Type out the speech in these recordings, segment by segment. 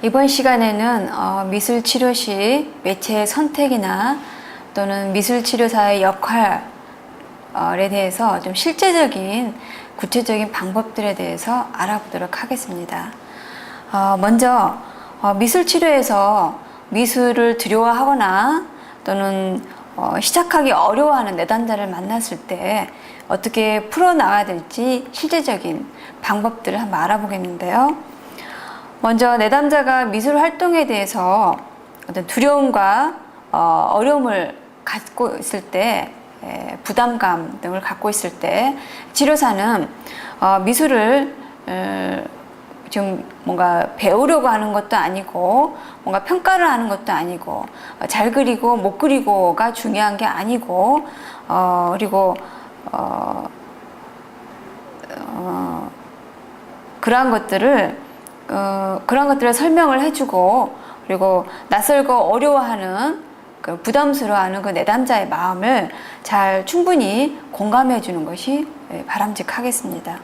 이번 시간에는 미술 치료 시 매체의 선택이나 또는 미술 치료사의 역할에 대해서 좀 실제적인 구체적인 방법들에 대해서 알아보도록 하겠습니다. 먼저 미술 치료에서 미술을 두려워하거나 또는 시작하기 어려워하는 내담자를 만났을 때 어떻게 풀어나가야 될지 실제적인 방법들을 한번 알아보겠는데요. 먼저 내담자가 미술 활동에 대해서 어떤 두려움과 어려움을 갖고 있을 때, 부담감 등을 갖고 있을 때 치료사는 미술을 좀 뭔가 배우려고 하는 것도 아니고 뭔가 평가를 하는 것도 아니고 잘 그리고 못 그리고가 중요한 게 아니고 그리고 그러한 것들을 설명을 해주고 그리고 낯설고 어려워하는 부담스러워하는 그 내담자의 마음을 잘 충분히 공감해 주는 것이 바람직하겠습니다.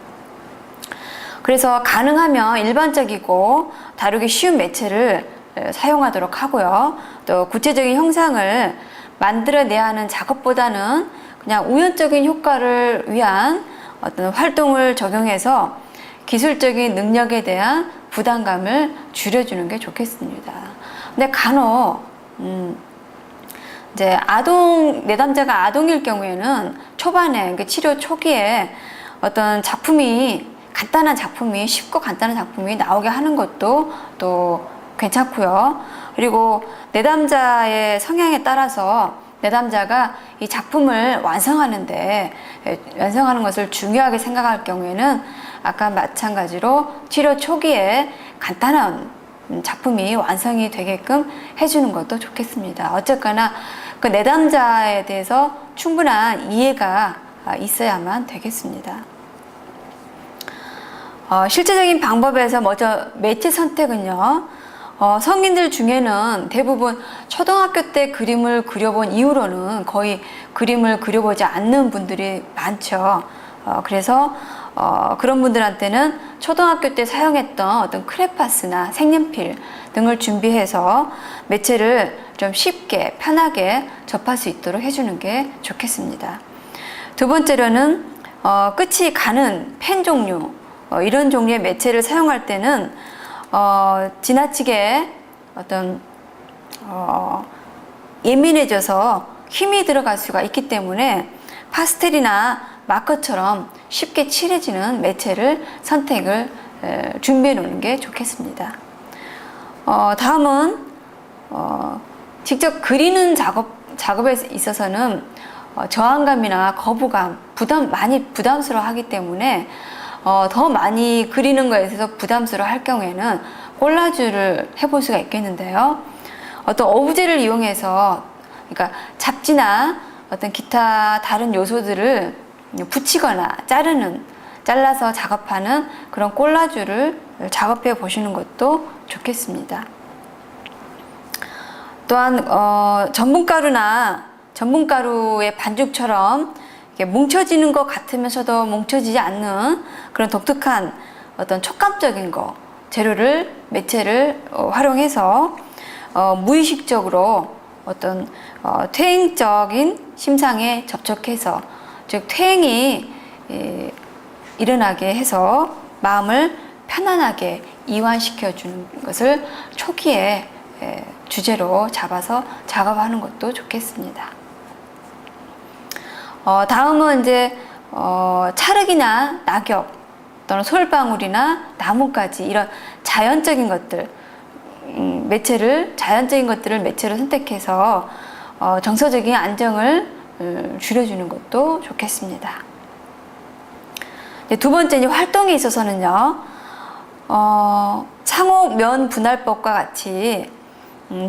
그래서 가능하면 일반적이고 다루기 쉬운 매체를 사용하도록 하고요. 또 구체적인 형상을 만들어내야 하는 작업보다는 그냥 우연적인 효과를 위한 어떤 활동을 적용해서 기술적인 능력에 대한 부담감을 줄여주는 게 좋겠습니다. 근데 간혹 이제 내담자가 아동일 경우에는 초반에 치료 초기에 어떤 간단한 작품이 쉽고 간단한 작품이 나오게 하는 것도 또 괜찮고요. 그리고 내담자의 성향에 따라서 내담자가 이 작품을 완성하는 것을 중요하게 생각할 경우에는 아까 마찬가지로 치료 초기에 간단한 작품이 완성이 되게끔 해주는 것도 좋겠습니다. 어쨌거나 그 내담자에 대해서 충분한 이해가 있어야만 되겠습니다. 실제적인 방법에서 먼저 매체 선택은요. 성인들 중에는 대부분 초등학교 때 그림을 그려본 이후로는 거의 그림을 그려보지 않는 분들이 많죠. 그래서 그런 분들한테는 초등학교 때 사용했던 어떤 크레파스나 색연필 등을 준비해서 매체를 좀 쉽게 편하게 접할 수 있도록 해주는 게 좋겠습니다. 두 번째로는 끝이 가는 펜 종류, 이런 종류의 매체를 사용할 때는 지나치게 어떤 예민해져서 힘이 들어갈 수가 있기 때문에 파스텔이나 마커처럼 쉽게 칠해지는 매체를 준비해 놓는 게 좋겠습니다. 다음은 직접 그리는 작업에 있어서는 저항감이나 거부감, 많이 부담스러워 하기 때문에 더 많이 그리는 거에 있어서 부담스러워 할 경우에는 콜라주를 해볼 수가 있겠는데요. 어떤 오브제를 이용해서, 그러니까 잡지나 어떤 기타 다른 요소들을 붙이거나 잘라서 작업하는 그런 콜라주를 작업해 보시는 것도 좋겠습니다. 또한 전분가루의 반죽처럼 이렇게 뭉쳐지는 것 같으면서도 뭉쳐지지 않는 그런 독특한 어떤 촉감적인 매체를 활용해서 무의식적으로 어떤 퇴행적인 심상에 접촉해서, 즉 퇴행이 일어나게 해서 마음을 편안하게 이완시켜 주는 것을 초기에 주제로 잡아서 작업하는 것도 좋겠습니다. 다음은 이제 찰흙이나 낙엽 또는 솔방울이나 나뭇가지, 이런 자연적인 것들을 매체로 선택해서 정서적인 안정을 줄여주는 것도 좋겠습니다. 두 번째, 활동에 있어서는요, 상호면 분할법과 같이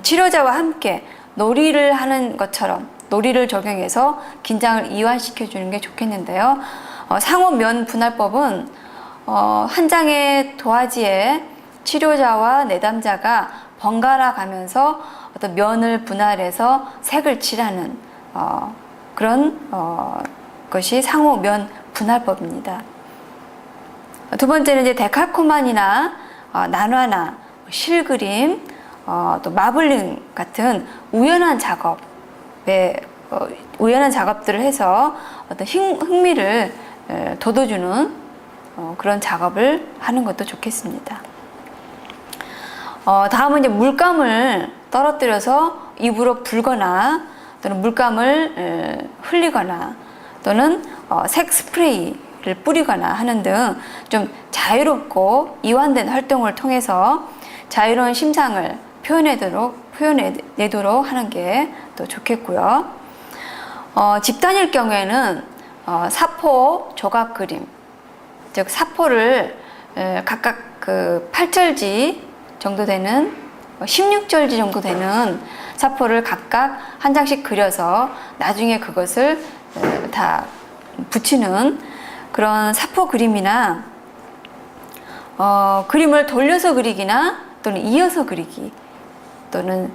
치료자와 함께 놀이를 하는 것처럼 놀이를 적용해서 긴장을 이완시켜 주는 게 좋겠는데요. 상호면 분할법은 한 장의 도화지에 치료자와 내담자가 번갈아 가면서 어떤 면을 분할해서 색을 칠하는 그런 것이 상호면 분할법입니다. 두 번째는 이제 데칼코마니나 난화나 실그림, 또 마블링 같은 우연한 작업들을 해서 어떤 흥미를 돋워주는 그런 작업을 하는 것도 좋겠습니다. 다음은 이제 물감을 떨어뜨려서 입으로 불거나 또는 물감을 흘리거나 또는 색 스프레이를 뿌리거나 하는 등 좀 자유롭고 이완된 활동을 통해서 자유로운 심상을 표현해내도록 하는 게 또 좋겠고요. 집단일 경우에는 사포 조각 그림, 즉 사포를 각각 그 8절지 정도 되는 16절지 정도 되는 사포를 각각 한 장씩 그려서 나중에 그것을 다 붙이는 그런 사포 그림이나 그림을 돌려서 그리기나 또는 이어서 그리기 또는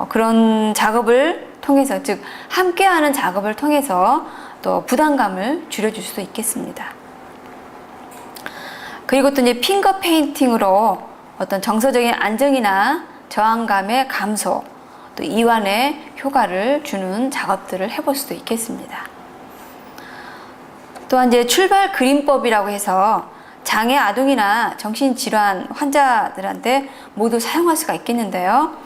그런 작업을 통해서, 즉 함께하는 작업을 통해서 또 부담감을 줄여줄 수도 있겠습니다. 그리고 또 이제 핑거 페인팅으로 어떤 정서적인 안정이나 저항감의 감소, 또 이완의 효과를 주는 작업들을 해볼 수도 있겠습니다. 또한 이제 출발 그림법이라고 해서 장애 아동이나 정신질환 환자들한테 모두 사용할 수가 있겠는데요.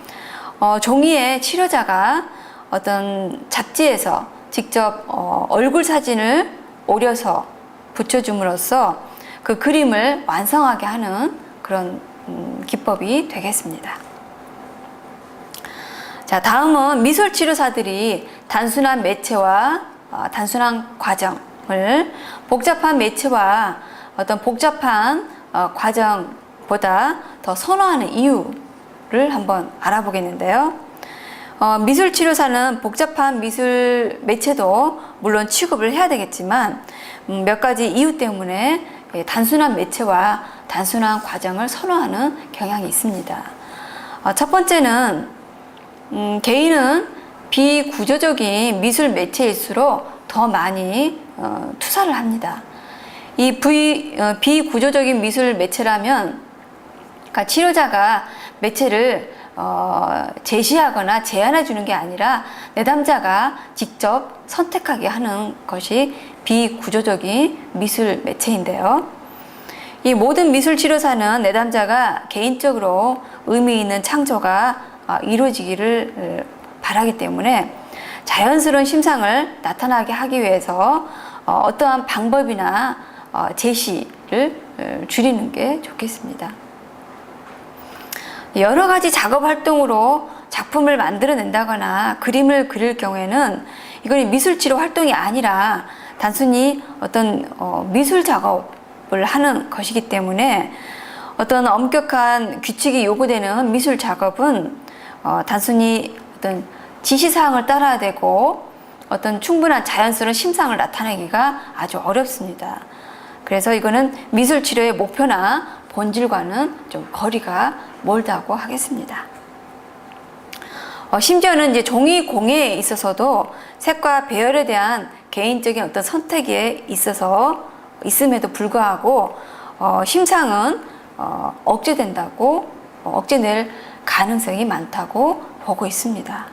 종이에 치료자가 어떤 잡지에서 직접 얼굴 사진을 오려서 붙여줌으로써 그 그림을 완성하게 하는 그런 기법이 되겠습니다. 자, 다음은 미술치료사들이 단순한 매체와 단순한 과정을 복잡한 매체와 어떤 복잡한 과정보다 더 선호하는 이유를 한번 알아보겠는데요. 미술치료사는 복잡한 미술 매체도 물론 취급을 해야 되겠지만 몇 가지 이유 때문에 단순한 매체와 단순한 과정을 선호하는 경향이 있습니다. 첫 번째는 개인은 비구조적인 미술 매체일수록 더 많이 투자를 합니다. 이 비구조적인 미술 매체라면, 그러니까 치료자가 매체를 제시하거나 제안해 주는 게 아니라 내담자가 직접 선택하게 하는 것이 비구조적인 미술 매체인데요. 이 모든 미술 치료사는 내담자가 개인적으로 의미 있는 창조가 이루어지기를 바라기 때문에 자연스러운 심상을 나타나게 하기 위해서 어떠한 방법이나 제시를 줄이는 게 좋겠습니다. 여러 가지 작업 활동으로 작품을 만들어낸다거나 그림을 그릴 경우에는 이건 미술치료 활동이 아니라 단순히 어떤 미술 작업을 하는 것이기 때문에 어떤 엄격한 규칙이 요구되는 미술 작업은 단순히 어떤 지시사항을 따라야 되고 어떤 충분한 자연스러운 심상을 나타내기가 아주 어렵습니다. 그래서 이거는 미술치료의 목표나 본질과는 좀 거리가 멀다고 하겠습니다. 심지어는 이제 종이 공예에 있어서도 색과 배열에 대한 개인적인 어떤 선택에 있어서 있음에도 불구하고 심상은 억제될 가능성이 많다고 보고 있습니다.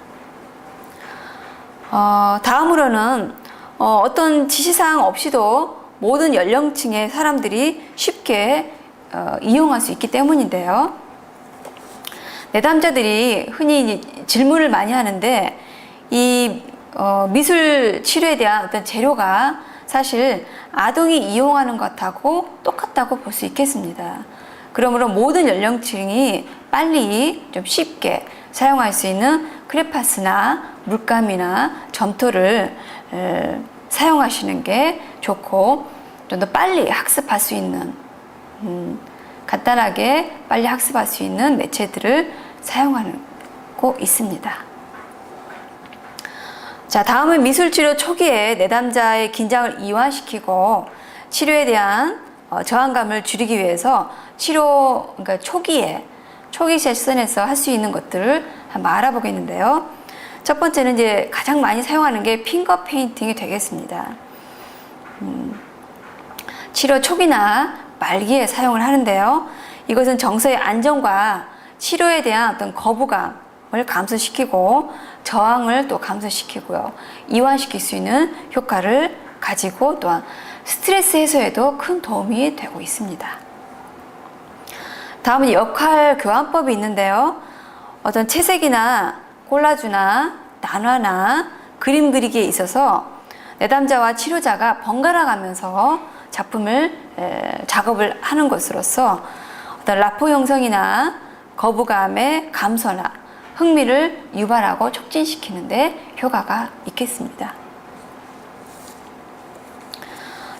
다음으로는 어떤 지시사항 없이도 모든 연령층의 사람들이 쉽게 이용할 수 있기 때문인데요. 내담자들이 흔히 질문을 많이 하는데 이 미술 치료에 대한 어떤 재료가 사실 아동이 이용하는 것하고 똑같다고 볼 수 있겠습니다. 그러므로 모든 연령층이 빨리 좀 쉽게 사용할 수 있는 크레파스나 물감이나 점토를 사용하시는 게 좋고 좀 더 빨리 학습할 수 있는 간단하게 빨리 학습할 수 있는 매체들을 사용하고 있습니다. 자, 다음은 미술치료 초기에 내담자의 긴장을 이완시키고 치료에 대한 저항감을 줄이기 위해서 그러니까 초기 세션에서 할 수 있는 것들을 한번 알아보겠는데요. 첫 번째는 이제 가장 많이 사용하는 게 핑거 페인팅이 되겠습니다. 치료 초기나 말기에 사용을 하는데요. 이것은 정서의 안정과 치료에 대한 어떤 거부감을 감소시키고 저항을 또 감소시키고요. 이완시킬 수 있는 효과를 가지고 또한 스트레스 해소에도 큰 도움이 되고 있습니다. 다음은 역할 교환법이 있는데요. 어떤 채색이나 콜라주나 난화나 그림 그리기에 있어서 내담자와 치료자가 번갈아 가면서 작업을 하는 것으로서 어떤 라포 형성이나 거부감의 감소나 흥미를 유발하고 촉진시키는데 효과가 있겠습니다.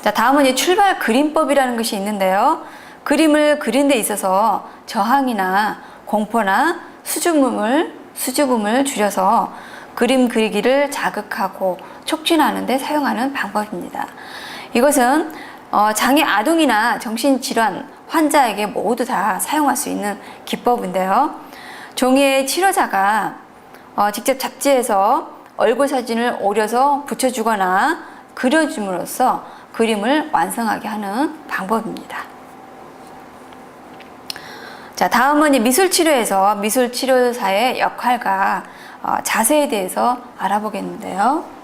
자, 다음은 출발 그림법이라는 것이 있는데요. 그림을 그린 데 있어서 저항이나 공포나 수줍음을 줄여서 그림 그리기를 자극하고 촉진하는 데 사용하는 방법입니다. 이것은 장애 아동이나 정신질환 환자에게 모두 다 사용할 수 있는 기법인데요. 종이에 치료자가 직접 잡지에서 얼굴 사진을 오려서 붙여주거나 그려줌으로써 그림을 완성하게 하는 방법입니다. 자, 다음은 미술치료에서 미술치료사의 역할과 자세에 대해서 알아보겠는데요.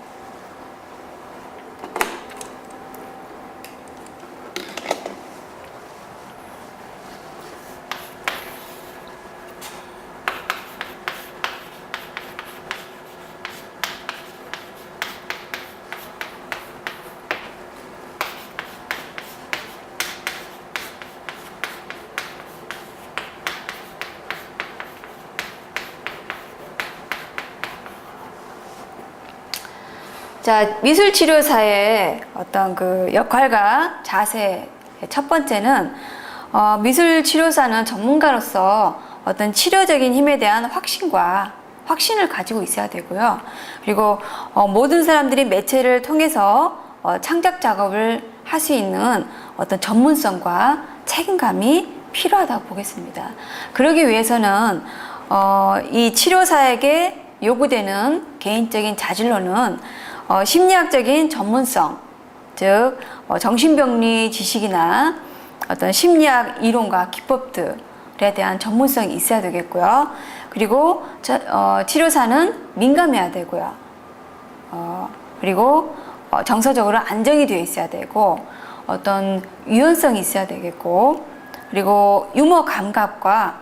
자, 미술치료사의 어떤 그 역할과 자세, 첫 번째는 미술치료사는 전문가로서 어떤 치료적인 힘에 대한 확신을 가지고 있어야 되고요. 그리고 모든 사람들이 매체를 통해서 창작 작업을 할 수 있는 어떤 전문성과 책임감이 필요하다고 보겠습니다. 그러기 위해서는 이 치료사에게 요구되는 개인적인 자질로는 심리학적인 전문성, 즉 정신병리 지식이나 어떤 심리학 이론과 기법들에 대한 전문성이 있어야 되겠고요. 그리고 치료사는 민감해야 되고요. 그리고 정서적으로 안정이 되어 있어야 되고 어떤 유연성이 있어야 되겠고, 그리고 유머 감각과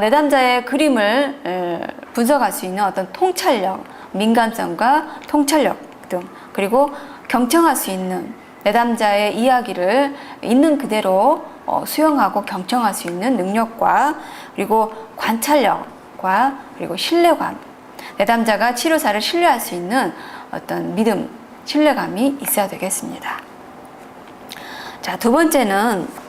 내담자의 그림을 분석할 수 있는 어떤 통찰력, 민감성과 통찰력 등, 그리고 경청할 수 있는 내담자의 이야기를 있는 그대로 수용하고 경청할 수 있는 능력과, 그리고 관찰력과, 그리고 신뢰감, 내담자가 치료사를 신뢰할 수 있는 어떤 믿음, 신뢰감이 있어야 되겠습니다. 자, 두 번째는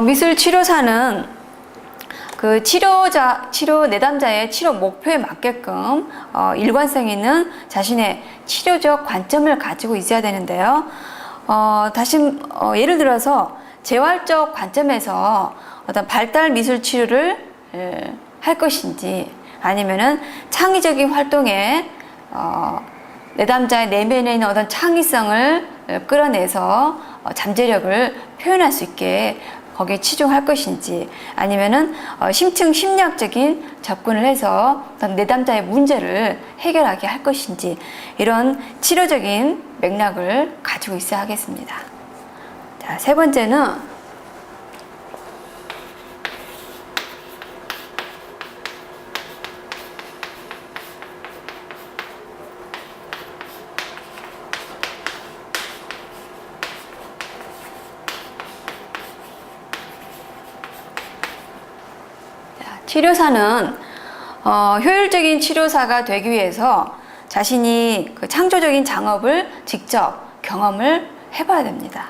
미술 치료사는 그 내담자의 치료 목표에 맞게끔 일관성 있는 자신의 치료적 관점을 가지고 있어야 되는데요. 예를 들어서 재활적 관점에서 어떤 발달 미술 치료를 할 것인지, 아니면은 창의적인 활동에 내담자의 내면에 있는 어떤 창의성을 끌어내서 잠재력을 표현할 수 있게 거기에 치중할 것인지, 아니면은 심층 심리학적인 접근을 해서 내담자의 문제를 해결하게 할 것인지, 이런 치료적인 맥락을 가지고 있어야 하겠습니다. 자, 세 번째는 치료사는 효율적인 치료사가 되기 위해서 자신이 그 창조적인 작업을 직접 경험을 해봐야 됩니다.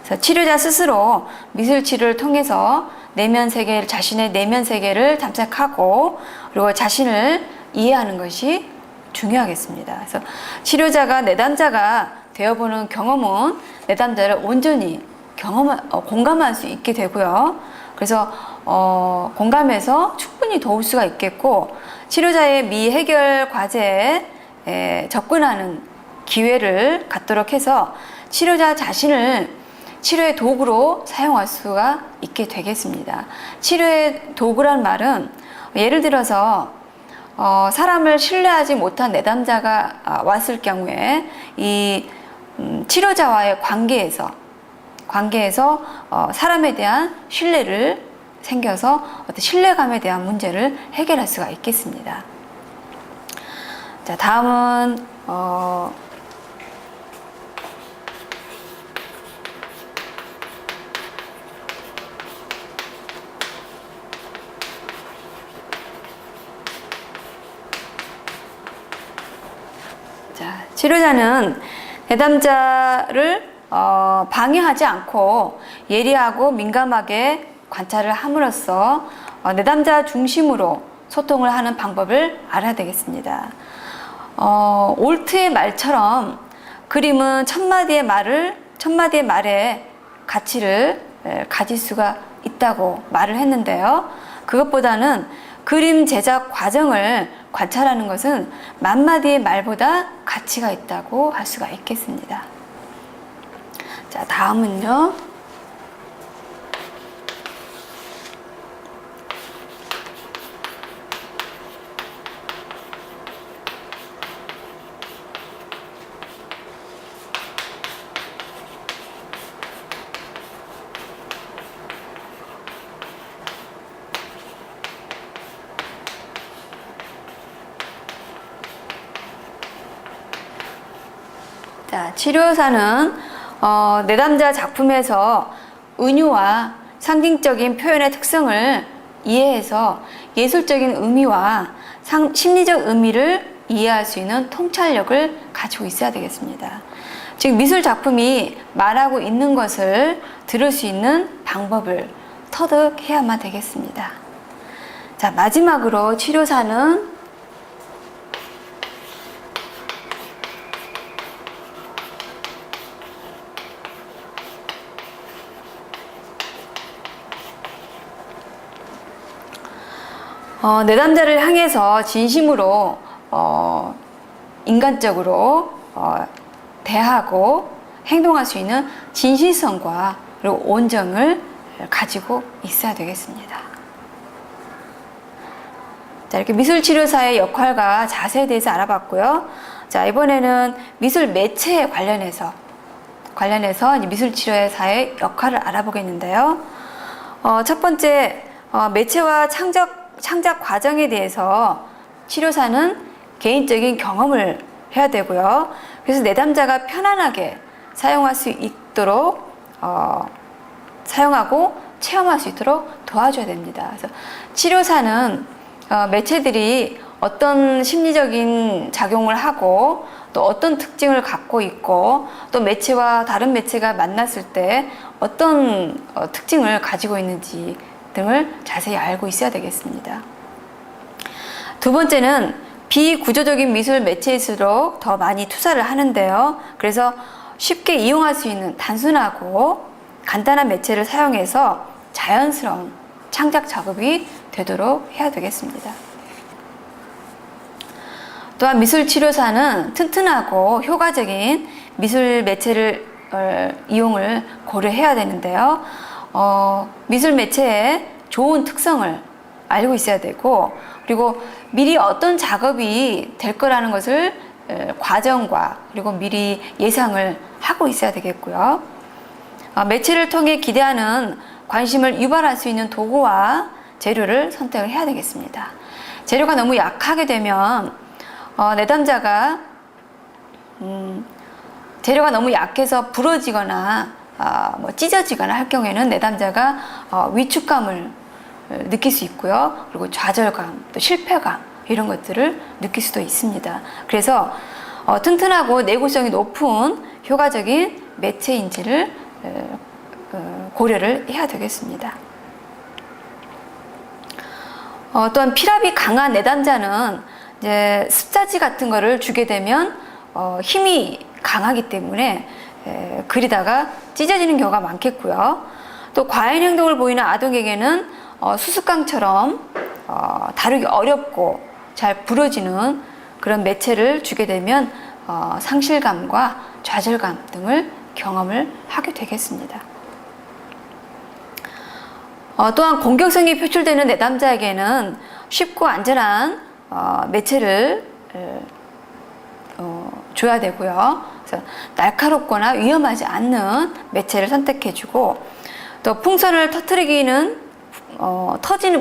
그래서 치료자 스스로 미술 치료를 통해서 자신의 내면 세계를 탐색하고, 그리고 자신을 이해하는 것이 중요하겠습니다. 그래서 치료자가 내담자가 되어보는 경험은 내담자를 온전히 공감할 수 있게 되고요. 그래서 공감해서 충분히 도울 수가 있겠고, 치료자의 미해결 과제에 접근하는 기회를 갖도록 해서 치료자 자신을 치료의 도구로 사용할 수가 있게 되겠습니다. 치료의 도구란 말은 예를 들어서 사람을 신뢰하지 못한 내담자가 왔을 경우에 이 치료자와의 관계에서 사람에 대한 신뢰를 생겨서 어떤 신뢰감에 대한 문제를 해결할 수가 있겠습니다. 자, 다음은 치료자는 내담자를 방해하지 않고 예리하고 민감하게 관찰을 함으로써 내담자 중심으로 소통을 하는 방법을 알아야 되겠습니다. 올트의 말처럼 그림은 천마디의 말에 가치를 가질 수가 있다고 말을 했는데요. 그것보다는 그림 제작 과정을 관찰하는 것은 만마디의 말보다 가치가 있다고 할 수가 있겠습니다. 자, 다음은요. 자, 치료사는 내담자 작품에서 은유와 상징적인 표현의 특성을 이해해서 예술적인 의미와 심리적 의미를 이해할 수 있는 통찰력을 가지고 있어야 되겠습니다. 즉 미술 작품이 말하고 있는 것을 들을 수 있는 방법을 터득해야만 되겠습니다. 자, 마지막으로 치료사는 내담자를 향해서 진심으로 인간적으로 대하고 행동할 수 있는 진실성과 그리고 온정을 가지고 있어야 되겠습니다. 자, 이렇게 미술치료사의 역할과 자세에 대해서 알아봤고요. 자, 이번에는 미술 매체에 관련해서 이제 미술치료사의 역할을 알아보겠는데요. 첫 번째, 매체와 창작 과정에 대해서 치료사는 개인적인 경험을 해야 되고요. 그래서 내담자가 편안하게 사용할 수 있도록 사용하고 체험할 수 있도록 도와줘야 됩니다. 그래서 치료사는 매체들이 어떤 심리적인 작용을 하고 또 어떤 특징을 갖고 있고 또 매체와 다른 매체가 만났을 때 어떤 특징을 가지고 있는지 등을 자세히 알고 있어야 되겠습니다. 두 번째는 비구조적인 미술 매체일수록 더 많이 투자를 하는데요. 그래서 쉽게 이용할 수 있는 단순하고 간단한 매체를 사용해서 자연스러운 창작 작업이 되도록 해야 되겠습니다. 또한 미술치료사는 튼튼하고 효과적인 미술 매체를 이용을 고려해야 되는데요. 미술 매체의 좋은 특성을 알고 있어야 되고 그리고 미리 어떤 작업이 될 거라는 것을 과정과 그리고 미리 예상을 하고 있어야 되겠고요. 매체를 통해 기대하는 관심을 유발할 수 있는 도구와 재료를 선택을 해야 되겠습니다. 재료가 너무 약하게 되면 내담자가 재료가 너무 약해서 부러지거나 찢어지거나 할 경우에는 내담자가 위축감을 느낄 수 있고요. 그리고 좌절감, 또 실패감 이런 것들을 느낄 수도 있습니다. 그래서 튼튼하고 내구성이 높은 효과적인 매체인지를 고려를 해야 되겠습니다. 또한 피랍이 강한 내담자는 이제 습자지 같은 거를 주게 되면 힘이 강하기 때문에 그리다가 찢어지는 경우가 많겠고요. 또 과잉 행동을 보이는 아동에게는 수습강처럼 다루기 어렵고 잘 부러지는 그런 매체를 주게 되면 상실감과 좌절감 등을 경험을 하게 되겠습니다. 또한 공격성이 표출되는 내담자에게는 쉽고 안전한 매체를 줘야 되고요. 그래서 날카롭거나 위험하지 않는 매체를 선택해주고, 또 풍선을 터뜨리기는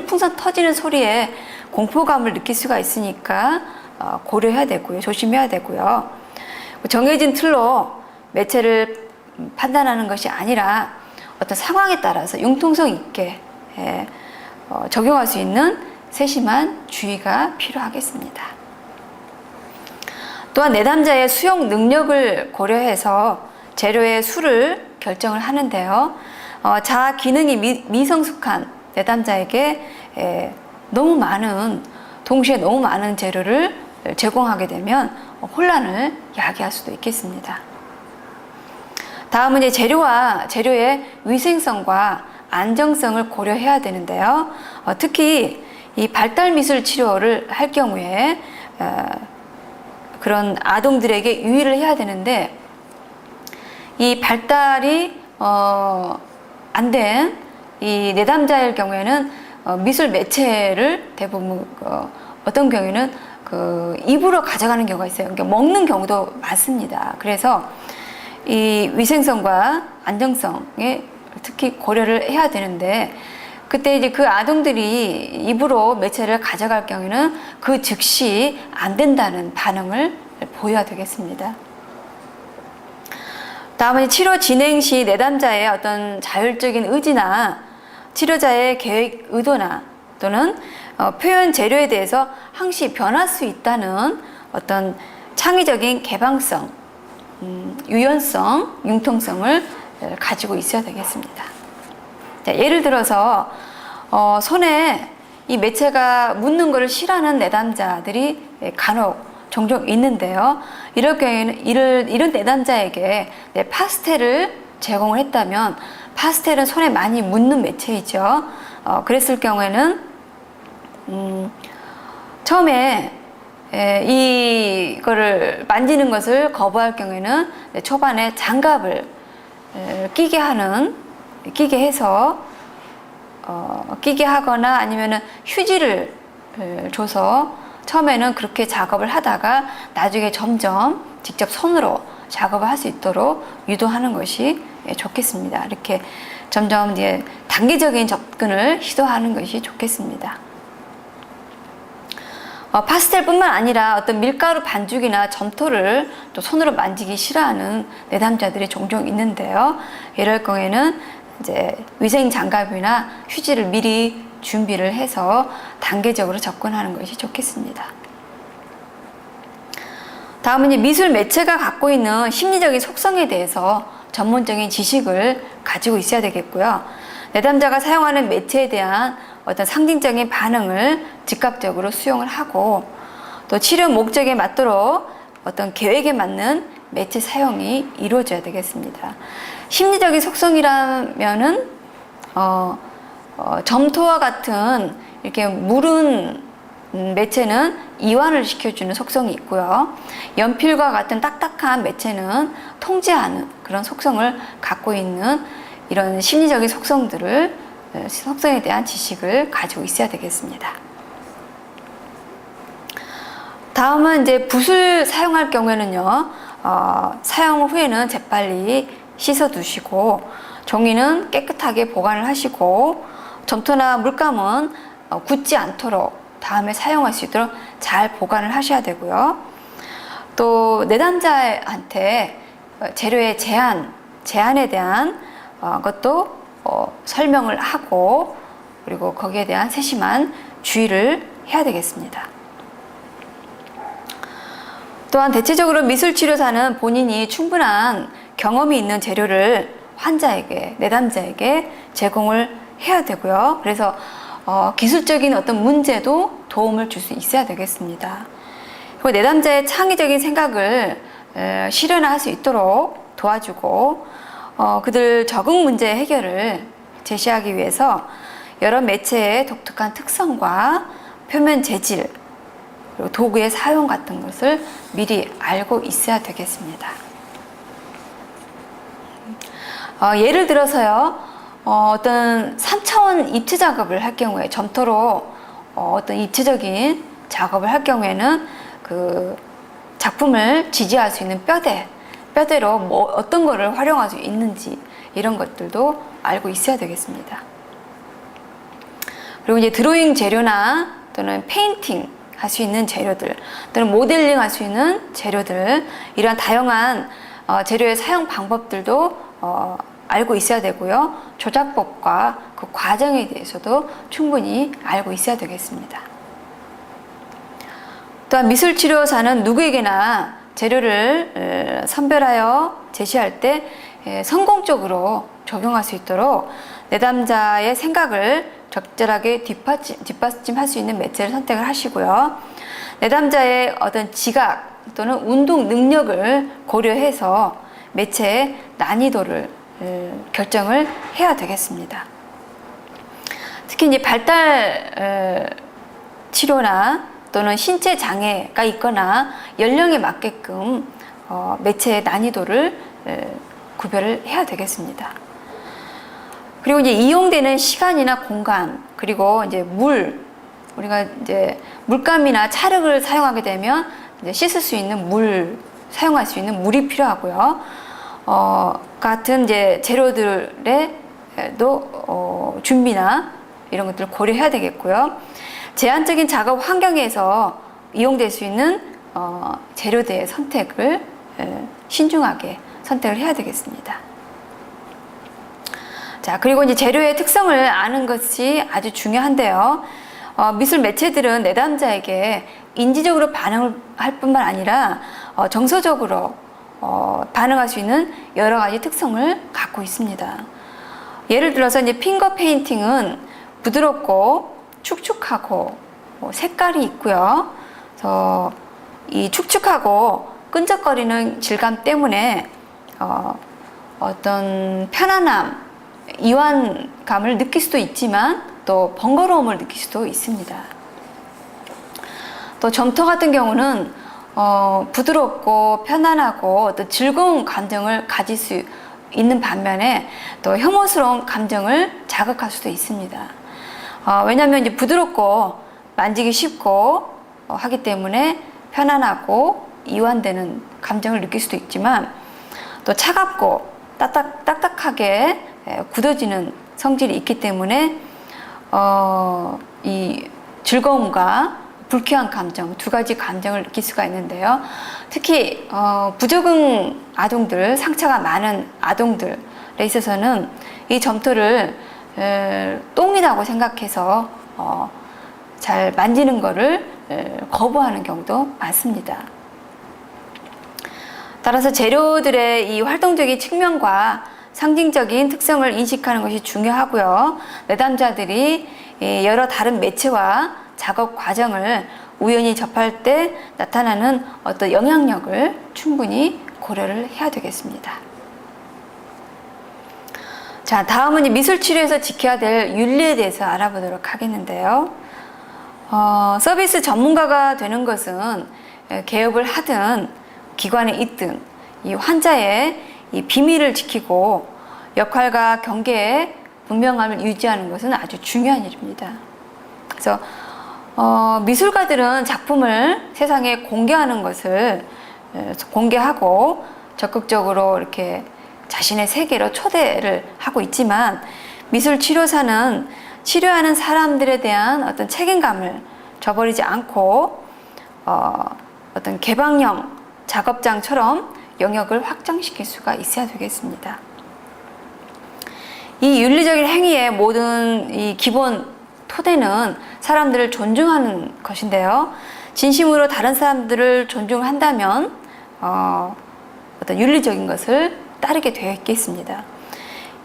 풍선 터지는 소리에 공포감을 느낄 수가 있으니까 고려해야 되고요. 조심해야 되고요. 정해진 틀로 매체를 판단하는 것이 아니라 어떤 상황에 따라서 융통성 있게 적용할 수 있는 세심한 주의가 필요하겠습니다. 또한 내담자의 수용 능력을 고려해서 재료의 수를 결정을 하는데요. 자아 기능이 미성숙한 내담자에게 동시에 너무 많은 재료를 제공하게 되면 혼란을 야기할 수도 있겠습니다. 다음은 이제 재료의 위생성과 안정성을 고려해야 되는데요. 특히 이 발달 미술 치료를 할 경우에 그런 아동들에게 유의를 해야 되는데, 이 발달이 안 된 이 내담자일 경우에는 미술 매체를 대부분 어떤 경우에는 입으로 가져가는 경우가 있어요. 그러니까 먹는 경우도 많습니다. 그래서 이 위생성과 안정성에 특히 고려를 해야 되는데, 그때 이제 그 아동들이 입으로 매체를 가져갈 경우에는 그 즉시 안 된다는 반응을 보여야 되겠습니다. 다음은 치료 진행 시 내담자의 어떤 자율적인 의지나 치료자의 계획 의도나 또는 표현 재료에 대해서 항시 변할 수 있다는 어떤 창의적인 개방성, 유연성, 융통성을 가지고 있어야 되겠습니다. 자, 예를 들어서 손에 이 매체가 묻는 것을 싫어하는 내담자들이 간혹 종종 있는데요. 이럴 경우에는 이런 내담자에게 파스텔을 제공을 했다면, 파스텔은 손에 많이 묻는 매체이죠. 그랬을 경우에는 처음에 이거를 만지는 것을 거부할 경우에는 초반에 장갑을 끼게 해서 끼게 하거나 아니면은 휴지를 줘서 처음에는 그렇게 작업을 하다가 나중에 점점 직접 손으로 작업을 할 수 있도록 유도하는 것이 좋겠습니다. 이렇게 점점 이제 단계적인 접근을 시도하는 것이 좋겠습니다. 파스텔뿐만 아니라 어떤 밀가루 반죽이나 점토를 또 손으로 만지기 싫어하는 내담자들이 종종 있는데요. 이럴 경우에는 이제 위생 장갑이나 휴지를 미리 준비를 해서 단계적으로 접근하는 것이 좋겠습니다. 다음은 이제 미술 매체가 갖고 있는 심리적인 속성에 대해서 전문적인 지식을 가지고 있어야 되겠고요. 내담자가 사용하는 매체에 대한 어떤 상징적인 반응을 즉각적으로 수용을 하고, 또 치료 목적에 맞도록 어떤 계획에 맞는 매체 사용이 이루어져야 되겠습니다. 심리적인 속성이라면은 점토와 같은 이렇게 물은 매체는 이완을 시켜주는 속성이 있고요. 연필과 같은 딱딱한 매체는 통제하는 그런 속성을 갖고 있는 이런 심리적인 속성에 대한 지식을 가지고 있어야 되겠습니다. 다음은 이제 붓을 사용할 경우에는요, 사용 후에는 재빨리 씻어 두시고, 종이는 깨끗하게 보관을 하시고, 점토나 물감은 굳지 않도록 다음에 사용할 수 있도록 잘 보관을 하셔야 되고요. 또 내담자한테 재료의 제한에 대한 것도 설명을 하고, 그리고 거기에 대한 세심한 주의를 해야 되겠습니다. 또한 대체적으로 미술치료사는 본인이 충분한 경험이 있는 재료를 내담자에게 제공을 해야 되고요. 그래서 기술적인 어떤 문제도 도움을 줄 수 있어야 되겠습니다. 그리고 내담자의 창의적인 생각을 실현할 수 있도록 도와주고, 그들 적응 문제 해결을 제시하기 위해서 여러 매체의 독특한 특성과 표면 재질, 그리고 도구의 사용 같은 것을 미리 알고 있어야 되겠습니다. 예를 들어서요, 어떤 3차원 입체 작업을 할 경우에, 점토로 어떤 입체적인 작업을 할 경우에는 그 작품을 지지할 수 있는 뼈대로 어떤 거를 활용할 수 있는지 이런 것들도 알고 있어야 되겠습니다. 그리고 이제 드로잉 재료나 또는 페인팅 할 수 있는 재료들 또는 모델링 할 수 있는 재료들, 이러한 다양한 재료의 사용 방법들도 알고 있어야 되고요. 조작법과 그 과정에 대해서도 충분히 알고 있어야 되겠습니다. 또한 미술치료사는 누구에게나 재료를 선별하여 제시할 때 성공적으로 적용할 수 있도록 내담자의 생각을 적절하게 뒷받침할 수 있는 매체를 선택을 하시고요. 내담자의 어떤 지각 또는 운동 능력을 고려해서 매체의 난이도를 결정을 해야 되겠습니다. 특히 이제 발달 치료나 또는 신체 장애가 있거나 연령에 맞게끔 매체의 난이도를 구별을 해야 되겠습니다. 그리고 이제 이용되는 시간이나 공간, 그리고 이제 우리가 이제 물감이나 찰흙을 사용하게 되면 이제 씻을 수 있는 사용할 수 있는 물이 필요하고요. 같은 이제 재료들에도 준비나 이런 것들을 고려해야 되겠고요. 제한적인 작업 환경에서 이용될 수 있는 재료들의 선택을 신중하게 선택을 해야 되겠습니다. 자, 그리고 이제 재료의 특성을 아는 것이 아주 중요한데요. 미술 매체들은 내담자에게 인지적으로 반응을 할 뿐만 아니라 정서적으로 반응할 수 있는 여러 가지 특성을 갖고 있습니다. 예를 들어서 이제 핑거 페인팅은 부드럽고 축축하고 색깔이 있고요. 그래서 이 축축하고 끈적거리는 질감 때문에 어떤 편안함, 이완감을 느낄 수도 있지만 또 번거로움을 느낄 수도 있습니다. 또 점토 같은 경우는 부드럽고 편안하고 또 즐거운 감정을 가질 수 있는 반면에 또 혐오스러운 감정을 자극할 수도 있습니다. 왜냐하면 이제 부드럽고 만지기 쉽고 하기 때문에 편안하고 이완되는 감정을 느낄 수도 있지만, 또 차갑고 딱딱하게 굳어지는 성질이 있기 때문에 이 즐거움과 불쾌한 감정, 두 가지 감정을 느낄 수가 있는데요. 특히 부적응 아동들, 상처가 많은 아동들에 있어서는 이 점토를 똥이라고 생각해서 잘 만지는 거를 거부하는 경우도 많습니다. 따라서 재료들의 이 활동적인 측면과 상징적인 특성을 인식하는 것이 중요하고요. 내담자들이 여러 다른 매체와 작업 과정을 우연히 접할 때 나타나는 어떤 영향력을 충분히 고려를 해야 되겠습니다. 자, 다음은 미술 치료에서 지켜야 될 윤리에 대해서 알아보도록 하겠는데요. 서비스 전문가가 되는 것은 개업을 하든 기관에 있든 이 환자의 이 비밀을 지키고 역할과 경계의 분명함을 유지하는 것은 아주 중요한 일입니다. 그래서 미술가들은 작품을 세상에 공개하는 것을 공개하고 적극적으로 이렇게 자신의 세계로 초대를 하고 있지만, 미술 치료사는 치료하는 사람들에 대한 어떤 책임감을 저버리지 않고 어떤 개방형 작업장처럼 영역을 확장시킬 수가 있어야 되겠습니다. 이 윤리적인 행위의 모든 이 기본 토대는 사람들을 존중하는 것인데요. 진심으로 다른 사람들을 존중한다면 어떤 윤리적인 것을 따르게 되어 있겠습니다.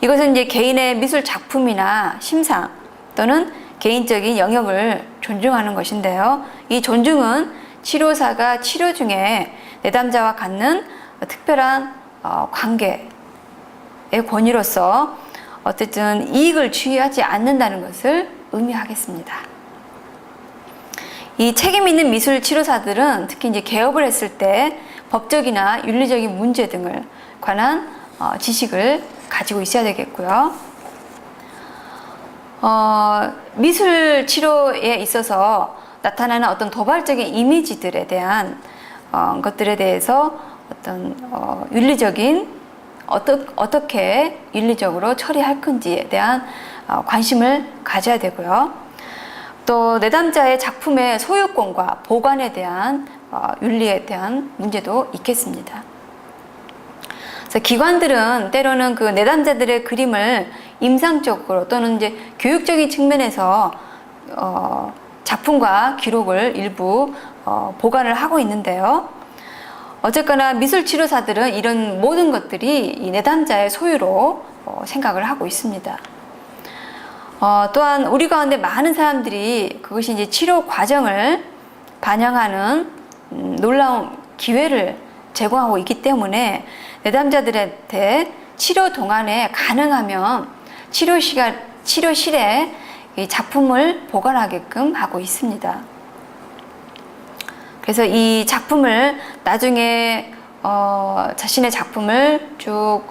이것은 이제 개인의 미술 작품이나 심상 또는 개인적인 영역을 존중하는 것인데요. 이 존중은 치료사가 치료 중에 내담자와 갖는 특별한 관계에 권위로서 어쨌든 이익을 취하지 않는다는 것을 의미하겠습니다. 이 책임 있는 미술 치료사들은 특히 이제 개업을 했을 때 법적이나 윤리적인 문제 등을 관한 지식을 가지고 있어야 되겠고요. 미술 치료에 있어서 나타나는 어떤 도발적인 이미지들에 대한 것들에 대해서 어떤 윤리적인 어떻게 윤리적으로 처리할 건지에 대한 관심을 가져야 되고요. 또 내담자의 작품의 소유권과 보관에 대한 윤리에 대한 문제도 있겠습니다. 그래서 기관들은 때로는 그 내담자들의 그림을 임상적으로 또는 이제 교육적인 측면에서 작품과 기록을 일부 보관을 하고 있는데요. 어쨌거나 미술 치료사들은 이런 모든 것들이 이 내담자의 소유로 생각을 하고 있습니다. 또한 우리 가운데 많은 사람들이 그것이 이제 치료 과정을 반영하는 놀라운 기회를 제공하고 있기 때문에 내담자들한테 치료 동안에 가능하면 치료실에 이 작품을 보관하게끔 하고 있습니다. 그래서 이 작품을 나중에 자신의 작품을 쭉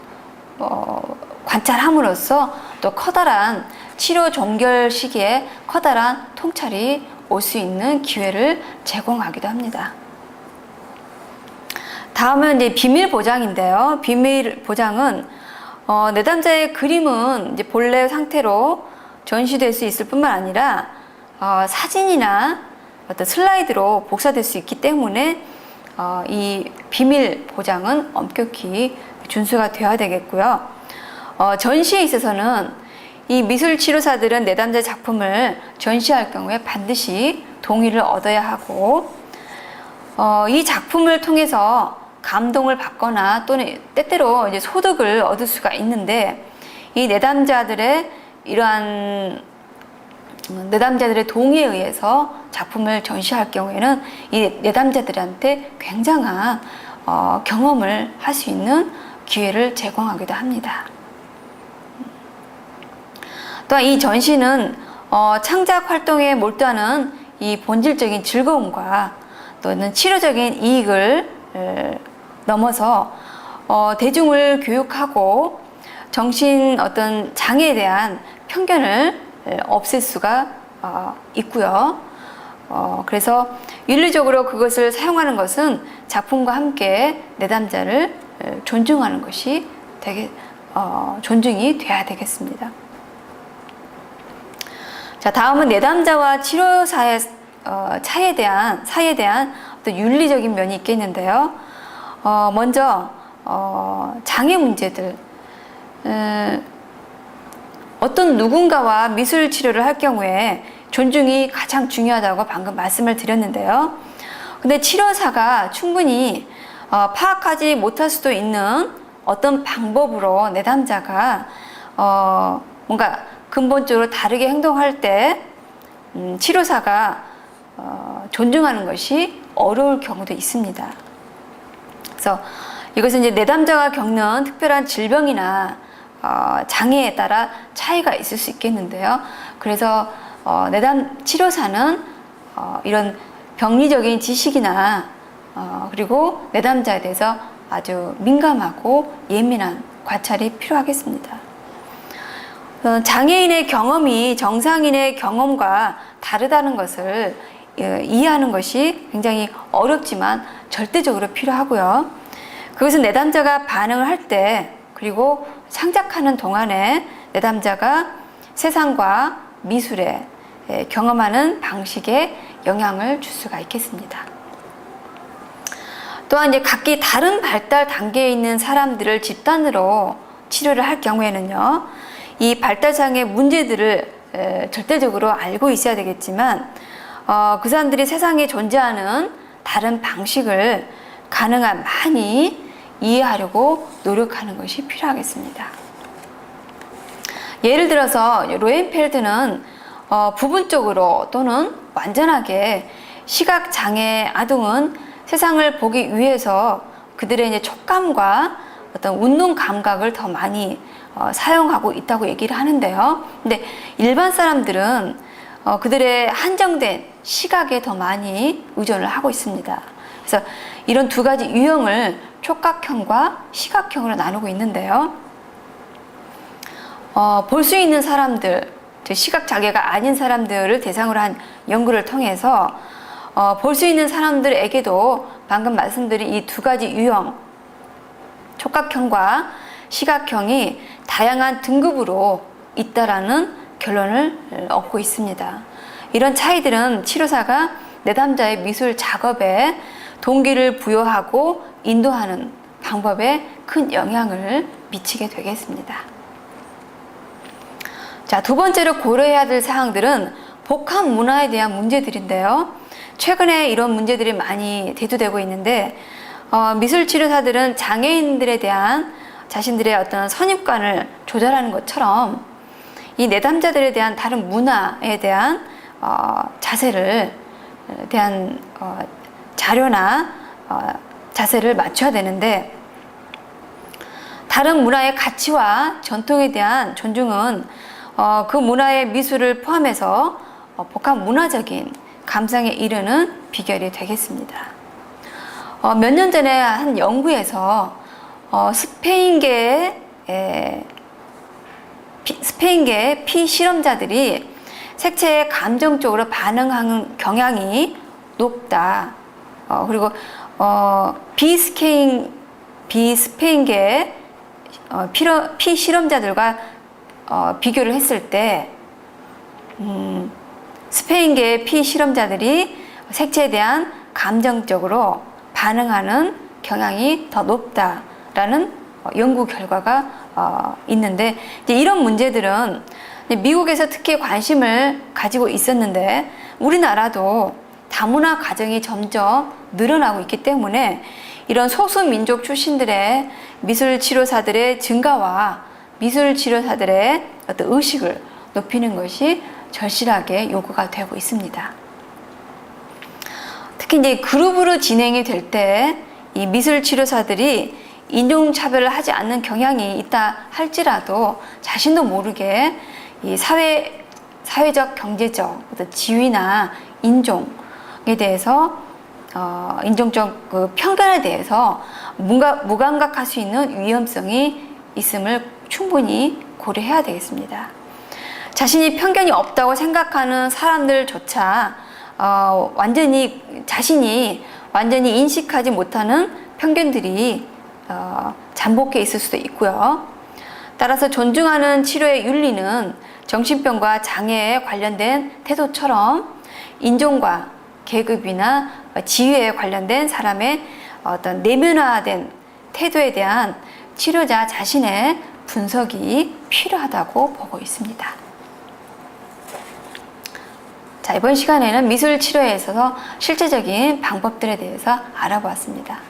관찰함으로써 또 커다란 치료 종결 시기에 커다란 통찰이 올 수 있는 기회를 제공하기도 합니다. 다음은 이제 비밀 보장인데요. 비밀 보장은 내담자의 그림은 이제 본래 상태로 전시될 수 있을 뿐만 아니라 사진이나 어떤 슬라이드로 복사될 수 있기 때문에 이 비밀 보장은 엄격히 준수가 되어야 되겠고요. 전시에 있어서는 이 미술 치료사들은 내담자 작품을 전시할 경우에 반드시 동의를 얻어야 하고 이 작품을 통해서 감동을 받거나 또는 때때로 이제 소득을 얻을 수가 있는데 이 내담자들의 이러한 내담자들의 동의에 의해서 작품을 전시할 경우에는 이 내담자들한테 굉장한 경험을 할 수 있는 기회를 제공하기도 합니다. 또한 이 전시는 창작 활동에 몰두하는 이 본질적인 즐거움과 또는 치료적인 이익을 넘어서 대중을 교육하고 정신 어떤 장애에 대한 편견을 없앨 수가 있고요. 그래서 윤리적으로 그것을 사용하는 것은 작품과 함께 내담자를 존중하는 것이 존중이 돼야 되겠습니다. 자, 다음은 내담자와 치료사의 사이에 대한 어떤 윤리적인 면이 있겠는데요. 먼저 장애 문제들. 어떤 누군가와 미술 치료를 할 경우에 존중이 가장 중요하다고 방금 말씀을 드렸는데요. 근데 치료사가 충분히 파악하지 못할 수도 있는 어떤 방법으로 내담자가 뭔가 근본적으로 다르게 행동할 때 치료사가 존중하는 것이 어려울 경우도 있습니다. 그래서 이것은 이제 내담자가 겪는 특별한 질병이나 장애에 따라 차이가 있을 수 있겠는데요. 그래서 내담 치료사는 이런 병리적인 지식이나 그리고 내담자에 대해서 아주 민감하고 예민한 관찰이 필요하겠습니다. 장애인의 경험이 정상인의 경험과 다르다는 것을 이해하는 것이 굉장히 어렵지만 절대적으로 필요하고요. 그것은 내담자가 반응을 할 때 그리고 창작하는 동안에 내담자가 세상과 미술에 경험하는 방식에 영향을 줄 수가 있겠습니다. 또한 이제 각기 다른 발달 단계에 있는 사람들을 집단으로 치료를 할 경우에는요, 이 발달장애 문제들을 절대적으로 알고 있어야 되겠지만 그 사람들이 세상에 존재하는 다른 방식을 가능한 많이 이해하려고 노력하는 것이 필요하겠습니다. 예를 들어서 로엔펠드는 부분적으로 또는 완전하게 시각장애 아동은 세상을 보기 위해서 그들의 이제 촉감과 어떤 운동 감각을 더 많이 사용하고 있다고 얘기를 하는데요. 근데 일반 사람들은 그들의 한정된 시각에 더 많이 의존을 하고 있습니다. 그래서 이런 두 가지 유형을 촉각형과 시각형으로 나누고 있는데요. 볼 수 있는 사람들, 시각 장애가 아닌 사람들을 대상으로 한 연구를 통해서 볼 수 있는 사람들에게도 방금 말씀드린 이 두 가지 유형, 촉각형과 시각형이 다양한 등급으로 있다라는 결론을 얻고 있습니다. 이런 차이들은 치료사가 내담자의 미술 작업에 동기를 부여하고 인도하는 방법에 큰 영향을 미치게 되겠습니다. 자, 두 번째로 고려해야 될 사항들은 복합 문화에 대한 문제들인데요. 최근에 이런 문제들이 많이 대두되고 있는데 미술 치료사들은 장애인들에 대한 자신들의 어떤 선입관을 조절하는 것처럼 이 내담자들에 대한 다른 문화에 대한 자세를 대한 자료나 자세를 맞춰야 되는데, 다른 문화의 가치와 전통에 대한 존중은 그 문화의 미술을 포함해서 복합 문화적인 감상에 이르는 비결이 되겠습니다. 몇 년 전에 한 연구에서 스페인계의 피실험자들이 색채에 감정적으로 반응하는 경향이 높다. 그리고 비스페인계의 피실험자들과 비교를 했을 때 스페인계의 피실험자들이 색채에 대한 감정적으로 반응하는 경향이 더 높다라는 연구 결과가 있는데, 이제 이런 문제들은 미국에서 특히 관심을 가지고 있었는데 우리나라도 다문화 가정이 점점 늘어나고 있기 때문에 이런 소수민족 출신들의 미술치료사들의 증가와 미술치료사들의 어떤 의식을 높이는 것이 절실하게 요구가 되고 있습니다. 특히 이제 그룹으로 진행이 될 때 이 미술치료사들이 인종차별을 하지 않는 경향이 있다 할지라도 자신도 모르게 이 사회적, 경제적 어떤 지위나 인종에 대해서 인종적 그 편견에 대해서 무감각할 수 있는 위험성이 있음을 충분히 고려해야 되겠습니다. 자신이 편견이 없다고 생각하는 사람들조차 자신이 완전히 인식하지 못하는 편견들이 잠복해 있을 수도 있고요. 따라서 존중하는 치료의 윤리는 정신병과 장애에 관련된 태도처럼 인종과 계급이나 지위에 관련된 사람의 어떤 내면화된 태도에 대한 치료자 자신의 분석이 필요하다고 보고 있습니다. 자, 이번 시간에는 미술 치료에 있어서 실제적인 방법들에 대해서 알아보았습니다.